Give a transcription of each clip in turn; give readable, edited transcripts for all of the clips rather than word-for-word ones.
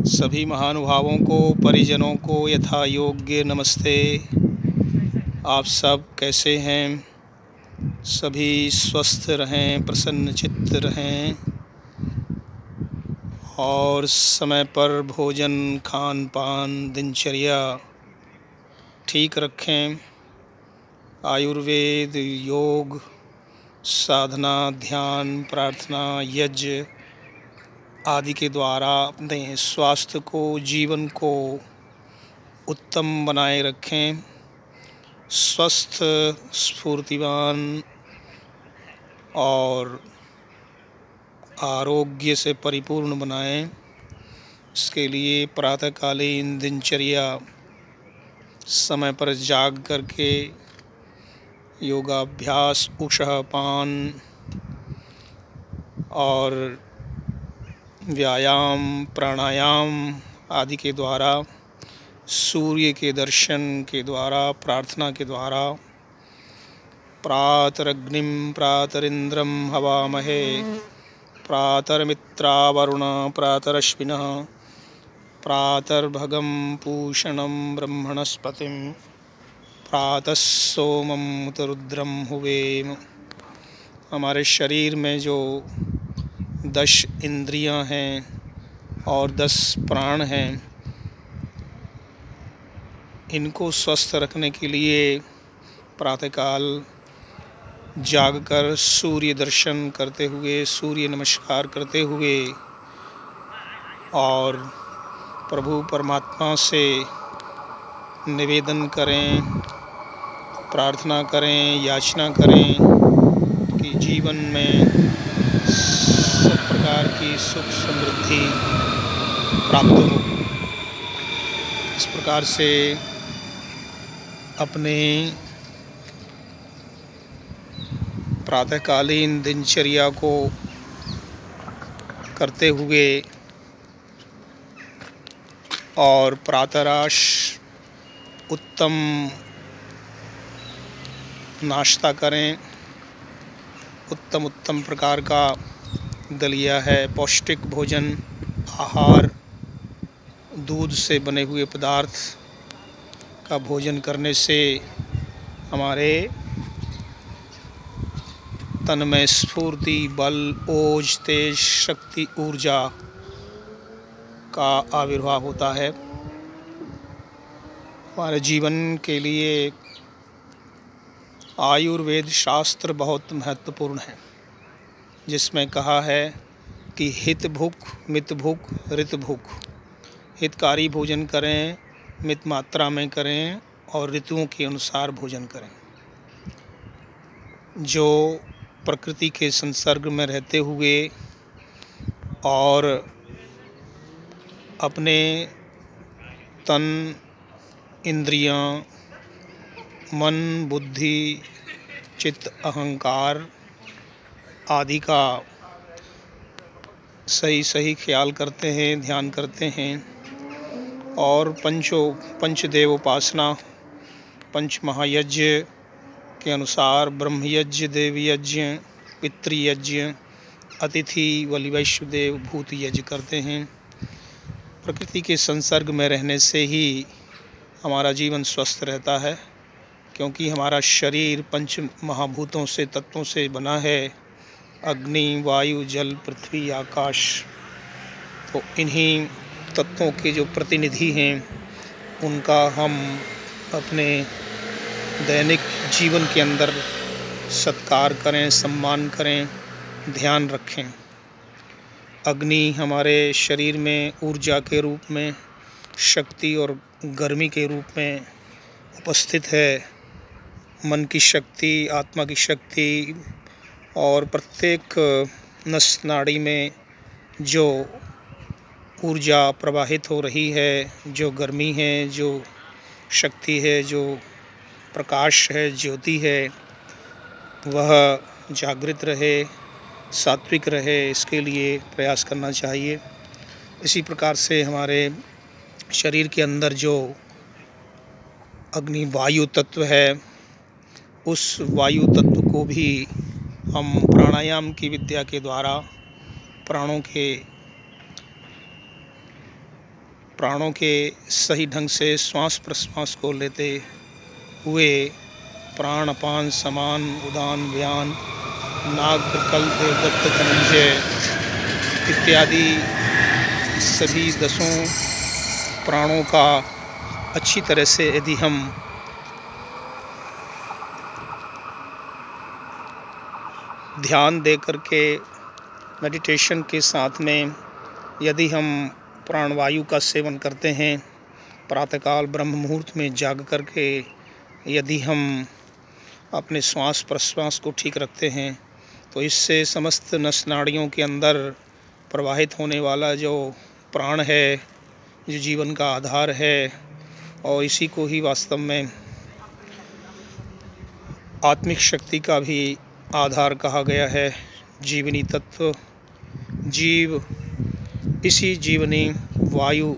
सभी महानुभावों को, परिजनों को यथा योग्य नमस्ते। आप सब कैसे हैं? सभी स्वस्थ रहें, प्रसन्न चित्त रहें और समय पर भोजन, खान पान, दिनचर्या ठीक रखें। आयुर्वेद, योग, साधना, ध्यान, प्रार्थना, यज्ञ आदि के द्वारा अपने स्वास्थ्य को, जीवन को उत्तम बनाए रखें। स्वस्थ, स्फूर्तिवान और आरोग्य से परिपूर्ण बनाएं। इसके लिए प्रातःकालीन दिनचर्या समय पर जाग करके योगाभ्यास, उषःपान और व्यायाम, प्राणायाम आदि के द्वारा, सूर्य के दर्शन के द्वारा, प्रार्थना के द्वारा प्रातरग्निं प्रातरिंद्रं हवामहे, प्रातर्मित्रावरुण प्रातरश्विनः, प्रातर्भगं पूषणं ब्रह्मणस्पतिं, प्रातः सोमं उत रुद्रं हुवेम। हमारे शरीर में जो 10 इंद्रियां हैं और 10 प्राण हैं, इनको स्वस्थ रखने के लिए प्रातःकाल जागकर सूर्य दर्शन करते हुए, सूर्य नमस्कार करते हुए और प्रभु परमात्मा से निवेदन करें, प्रार्थना करें, याचना करें कि जीवन में सब प्रकार की सुख समृद्धि प्राप्त हो। इस प्रकार से अपने प्रातःकालीन दिनचर्या को करते हुए और प्रातराश उत्तम नाश्ता करें। उत्तम प्रकार का दलिया है, पौष्टिक भोजन, आहार, दूध से बने हुए पदार्थ का भोजन करने से हमारे तन में स्फूर्ति, बल, ओज, तेज, शक्ति, ऊर्जा का आविर्भाव होता है। हमारे जीवन के लिए आयुर्वेद शास्त्र बहुत महत्वपूर्ण है, जिसमें कहा है कि हित भुक, मित भुक, ऋत भुक। हितकारी भोजन करें, मित मात्रा में करें और ऋतुओं के अनुसार भोजन करें। जो प्रकृति के संसर्ग में रहते हुए और अपने तन, इंद्रियां, मन, बुद्धि, चित्त, अहंकार आदि का सही ख्याल करते हैं, ध्यान करते हैं और पंचदेव उपासना, पंच महायज्ञ के अनुसार ब्रह्म यज्ञ, देव यज्ञ, पितृयज्ञ, अतिथि बलि वैश्वदेव भूत यज्ञ करते हैं। प्रकृति के संसर्ग में रहने से ही हमारा जीवन स्वस्थ रहता है, क्योंकि हमारा शरीर पंच महाभूतों से, तत्वों से बना है। अग्नि, वायु, जल, पृथ्वी, आकाश। तो इन्हीं तत्वों के जो प्रतिनिधि हैं, उनका हम अपने दैनिक जीवन के अंदर सत्कार करें, सम्मान करें, ध्यान रखें। अग्नि हमारे शरीर में ऊर्जा के रूप में, शक्ति और गर्मी के रूप में उपस्थित है। मन की शक्ति, आत्मा की शक्ति और प्रत्येक नस नाड़ी में जो ऊर्जा प्रवाहित हो रही है, जो गर्मी है, जो शक्ति है, जो प्रकाश है, ज्योति है, वह जागृत रहे, सात्विक रहे, इसके लिए प्रयास करना चाहिए। इसी प्रकार से हमारे शरीर के अंदर जो अग्नि वायु तत्व है, उस वायु तत्व को भी हम प्राणायाम की विद्या के द्वारा प्राणों के प्राणों के सही ढंग से श्वास प्रश्वास को लेते हुए प्राण अपान समान उदान व्यान नाग कल देवदत्त धनंजय इत्यादि सभी 10 प्राणों का अच्छी तरह से यदि हम ध्यान दे करके मेडिटेशन के साथ में यदि हम प्राणवायु का सेवन करते हैं, प्रातःकाल ब्रह्म मुहूर्त में जाग करके यदि हम अपने श्वास प्रश्वास को ठीक रखते हैं तो इससे समस्त नस नाड़ियों के अंदर प्रवाहित होने वाला जो प्राण है, जो जीवन का आधार है, और इसी को ही वास्तव में आत्मिक शक्ति का भी आधार कहा गया है। जीवनी तत्व, जीव इसी जीवनी वायु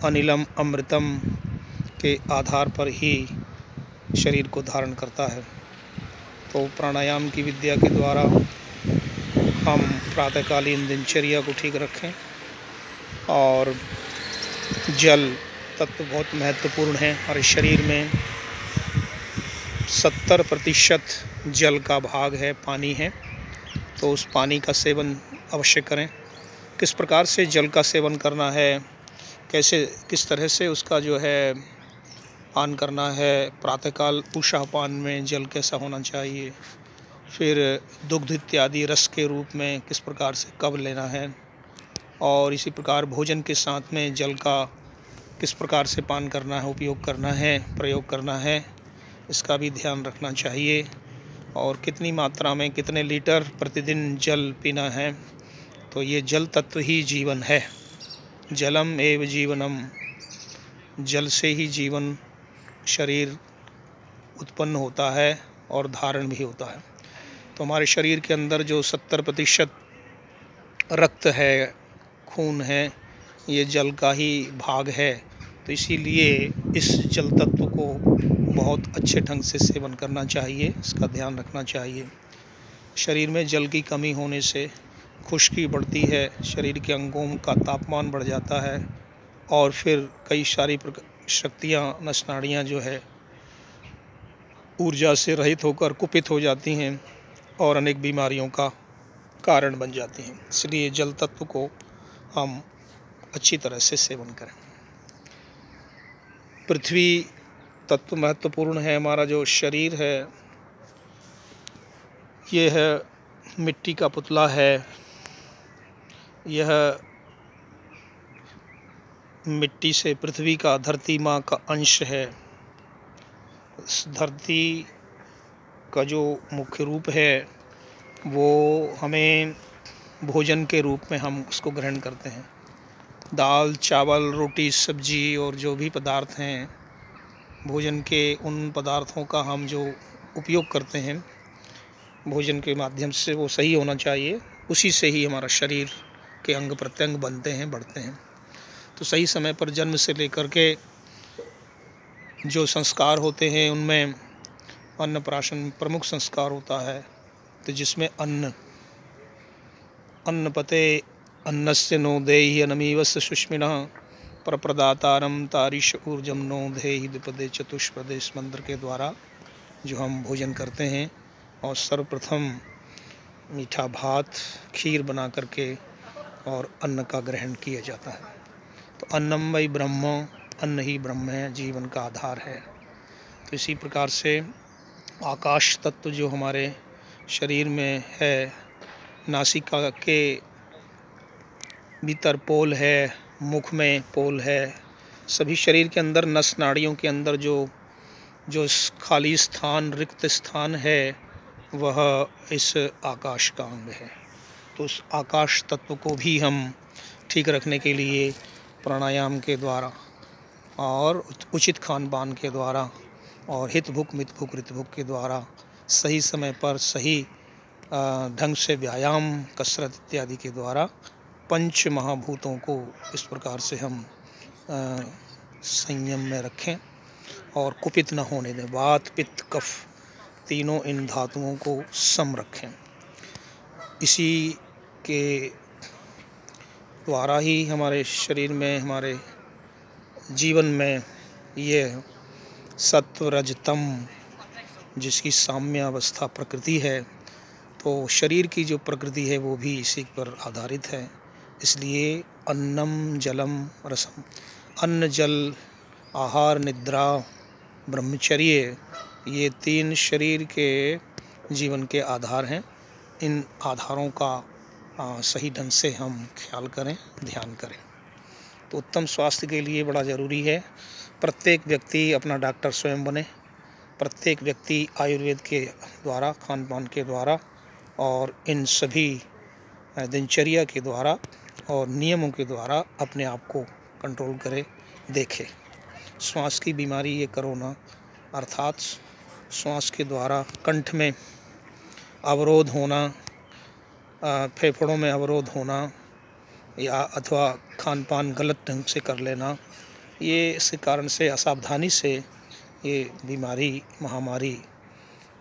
अनिलम अमृतम के आधार पर ही शरीर को धारण करता है। तो प्राणायाम की विद्या के द्वारा हम प्रातःकालीन दिनचर्या को ठीक रखें। और जल तत्व बहुत महत्वपूर्ण है। हमारे शरीर में 70% जल का भाग है, पानी है। तो उस पानी का सेवन अवश्य करें। किस प्रकार से जल का सेवन करना है, किस तरह से उसका जो है पान करना है, प्रातःकाल उषापान में जल कैसा होना चाहिए, फिर दुग्ध इत्यादि रस के रूप में किस प्रकार से कब लेना है, और इसी प्रकार भोजन के साथ में जल का किस प्रकार से पान करना है, उपयोग करना है, प्रयोग करना है, इसका भी ध्यान रखना चाहिए। और कितनी मात्रा में कितने लीटर प्रतिदिन जल पीना है। तो ये जल तत्व ही जीवन है। जलम एव जीवनम, जल से ही जीवन शरीर उत्पन्न होता है और धारण भी होता है। तो हमारे शरीर के अंदर जो 70% रक्त है, खून है, ये जल का ही भाग है। तो इसीलिए इस जल तत्व को बहुत अच्छे ढंग से सेवन करना चाहिए, इसका ध्यान रखना चाहिए। शरीर में जल की कमी होने से खुश्की बढ़ती है, शरीर के अंगों का तापमान बढ़ जाता है, और फिर कई सारी शक्तियाँ, नस नाड़ियाँ जो है ऊर्जा से रहित होकर कुपित हो जाती हैं और अनेक बीमारियों का कारण बन जाती हैं। इसलिए जल तत्व को हम अच्छी तरह से सेवन करें। पृथ्वी तत्व महत्वपूर्ण है। हमारा जो शरीर है ये है मिट्टी का पुतला है। यह मिट्टी से पृथ्वी का, धरती माँ का अंश है। इस धरती का जो मुख्य रूप है वो हमें भोजन के रूप में हम उसको ग्रहण करते हैं। दाल, चावल, रोटी, सब्जी और जो भी पदार्थ हैं भोजन के, उन पदार्थों का हम जो उपयोग करते हैं भोजन के माध्यम से, वो सही होना चाहिए। उसी से ही हमारा शरीर के अंग प्रत्यंग बनते हैं, बढ़ते हैं। तो सही समय पर जन्म से लेकर के जो संस्कार होते हैं उनमें अन्नप्राशन प्रमुख संस्कार होता है। तो जिसमें अन्नपते अन्नस्य नो देहि अनमीवस्य सुष्मिनः प्रप्रदातारम तारिश ऊर्जम नो देहि द्विपदे चतुष्पदे, इस मंत्र के द्वारा जो हम भोजन करते हैं, और सर्वप्रथम मीठा भात, खीर बना करके और अन्न का ग्रहण किया जाता है। तो अन्नम वै ब्रह्म, अन्न ही ब्रह्म है, जीवन का आधार है। तो इसी प्रकार से आकाश तत्व जो हमारे शरीर में है, नासिका के भीतर पोल है, मुख में पोल है, सभी शरीर के अंदर नस नाड़ियों के अंदर जो खाली स्थान, रिक्त स्थान है, वह इस आकाश का अंग है। तो उस आकाश तत्व को भी हम ठीक रखने के लिए प्राणायाम के द्वारा और उचित खान पान के द्वारा और हित भुक मित भुक रित भुक के द्वारा सही समय पर सही ढंग से व्यायाम, कसरत इत्यादि के द्वारा पंच महाभूतों को इस प्रकार से हम संयम में रखें और कुपित न होने दें। वात, पित्त, कफ तीनों इन धातुओं को सम रखें। इसी के द्वारा ही हमारे शरीर में, हमारे जीवन में ये सत्व रज तम जिसकी साम्य अवस्था प्रकृति है, तो शरीर की जो प्रकृति है वो भी इसी पर आधारित है। इसलिए अन्नम जलम रसम, अन्न जल आहार निद्रा ब्रह्मचर्य, ये 3 शरीर के जीवन के आधार हैं। इन आधारों का सही ढंग से हम ख्याल करें, ध्यान करें तो उत्तम स्वास्थ्य के लिए बड़ा ज़रूरी है। प्रत्येक व्यक्ति अपना डॉक्टर स्वयं बने। प्रत्येक व्यक्ति आयुर्वेद के द्वारा, खान पान के द्वारा और इन सभी दिनचर्या के द्वारा और नियमों के द्वारा अपने आप को कंट्रोल करे, देखे। श्वास की बीमारी ये कोरोना, अर्थात श्वास के द्वारा कंठ में अवरोध होना, फेफड़ों में अवरोध होना या अथवा खान पान गलत ढंग से कर लेना, ये इस कारण से असावधानी से ये बीमारी, महामारी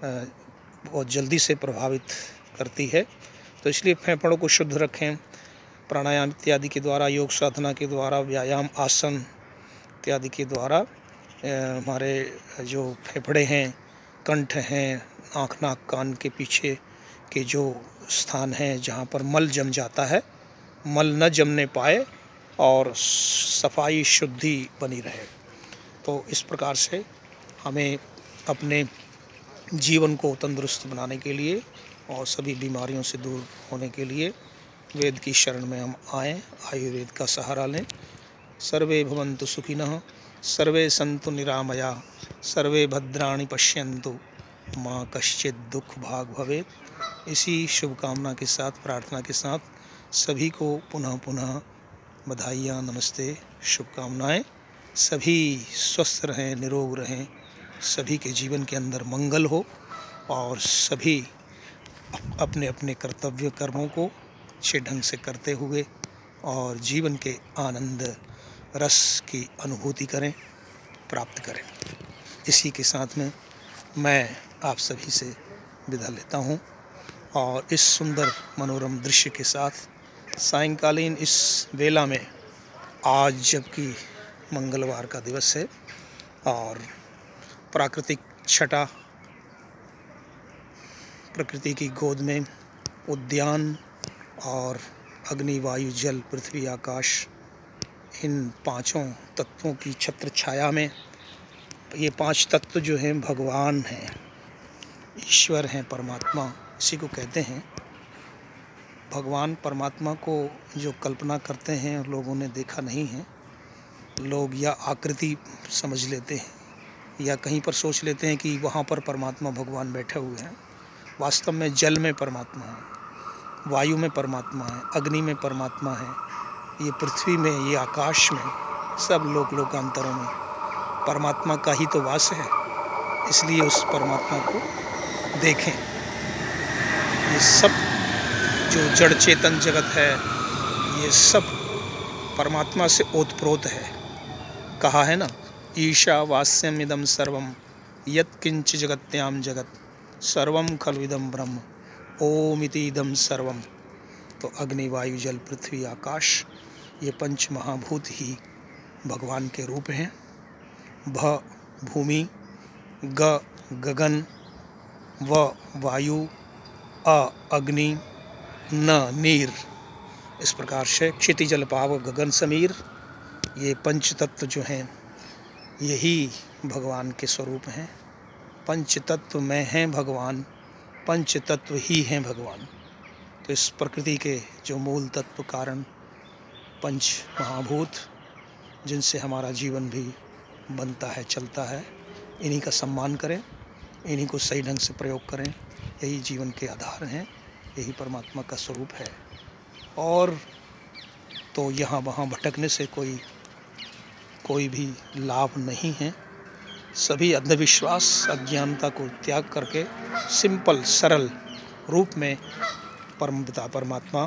बहुत जल्दी से प्रभावित करती है। तो इसलिए फेफड़ों को शुद्ध रखें। प्राणायाम इत्यादि के द्वारा, योग साधना के द्वारा, व्यायाम, आसन इत्यादि के द्वारा हमारे जो फेफड़े हैं, कंठ हैं, आँख नाक कान के पीछे के जो स्थान हैं जहाँ पर मल जम जाता है, मल न जमने पाए और सफाई शुद्धि बनी रहे। तो इस प्रकार से हमें अपने जीवन को तंदुरुस्त बनाने के लिए और सभी बीमारियों से दूर होने के लिए वेद की शरण में हम आएँ, आयुर्वेद का सहारा लें। सर्वे भवन्तु सुखिनः, सर्वे सन्तु निरामया, सर्वे भद्राणि पश्यन्तु, माँ कश्चित् दुख भाग भवेत्। इसी शुभकामना के साथ, प्रार्थना के साथ सभी को पुनः पुनः बधाइयाँ, नमस्ते, शुभकामनाएं। सभी स्वस्थ रहें, निरोग रहें, सभी के जीवन के अंदर मंगल हो और सभी अपने अपने कर्तव्य कर्मों को अच्छे ढंग से करते हुए और जीवन के आनंद रस की अनुभूति करें, प्राप्त करें। इसी के साथ में मैं आप सभी से विदा लेता हूँ और इस सुंदर मनोरम दृश्य के साथ सायंकालीन इस वेला में, आज जबकि मंगलवार का दिवस है और प्राकृतिक छटा, प्रकृति की गोद में उद्यान और अग्नि, वायु, जल, पृथ्वी, आकाश, इन 5 तत्वों की छत्र छाया में, ये 5 तत्व जो हैं भगवान हैं, ईश्वर हैं, परमात्मा इसी को कहते हैं। भगवान परमात्मा को जो कल्पना करते हैं लोगों ने देखा नहीं है। लोग या आकृति समझ लेते हैं या कहीं पर सोच लेते हैं कि वहाँ पर परमात्मा भगवान बैठे हुए हैं। वास्तव में जल में परमात्मा है, वायु में परमात्मा है, अग्नि में परमात्मा है, ये पृथ्वी में, ये आकाश में, सब लोकांतरों में परमात्मा का ही तो वास है। इसलिए उस परमात्मा को देखें। ये सब जो जड़ चेतन जगत है, ये सब परमात्मा से ओतप्रोत है। कहा है ना, ईशावास्यम इदम सर्वम यत् किंच जगत्याम जगत सर्वम खलविदम ब्रह्म ओम इति इदम सर्वम। तो अग्नि, वायु, जल, पृथ्वी, आकाश, ये 5 महाभूत ही भगवान के रूप हैं। भ भूमि, ग गगन, व वायु, अ अग्नि, न नीर। इस प्रकार से क्षिति, जल, पाव, गगन, समीर, ये 5 तत्व जो हैं यही भगवान के स्वरूप हैं। 5 तत्व में हैं भगवान, 5 तत्व ही हैं भगवान। तो इस प्रकृति के जो मूल तत्व कारण 5 महाभूत, जिनसे हमारा जीवन भी बनता है, चलता है, इन्हीं का सम्मान करें, इन्हीं को सही ढंग से प्रयोग करें। यही जीवन के आधार हैं, यही परमात्मा का स्वरूप है। और तो यहाँ वहाँ भटकने से कोई भी लाभ नहीं है। सभी अंधविश्वास, अज्ञानता को त्याग करके सिंपल, सरल रूप में परम पिता परमात्मा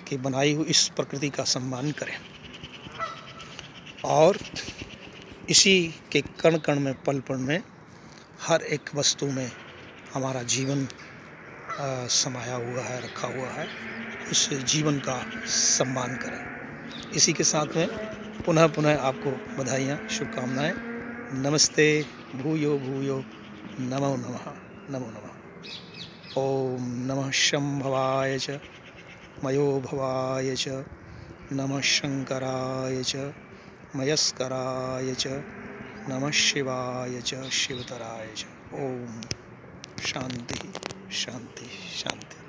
की बनाई हुई इस प्रकृति का सम्मान करें और इसी के कण कण में, पल पल में, हर एक वस्तु में हमारा जीवन समाया हुआ है, रखा हुआ है। उस जीवन का सम्मान करें। इसी के साथ में पुनः पुनः आपको बधाइयाँ, शुभकामनाएं। नमस्ते। भूयो भूयो नमो नमः, नमो नमः। ओम नमः शंभवाय च मयो भवाय च नमः शंकराय च मयस्कराय च नमः शिवाय च शिवतराय च। ओम शांति शांति शांति।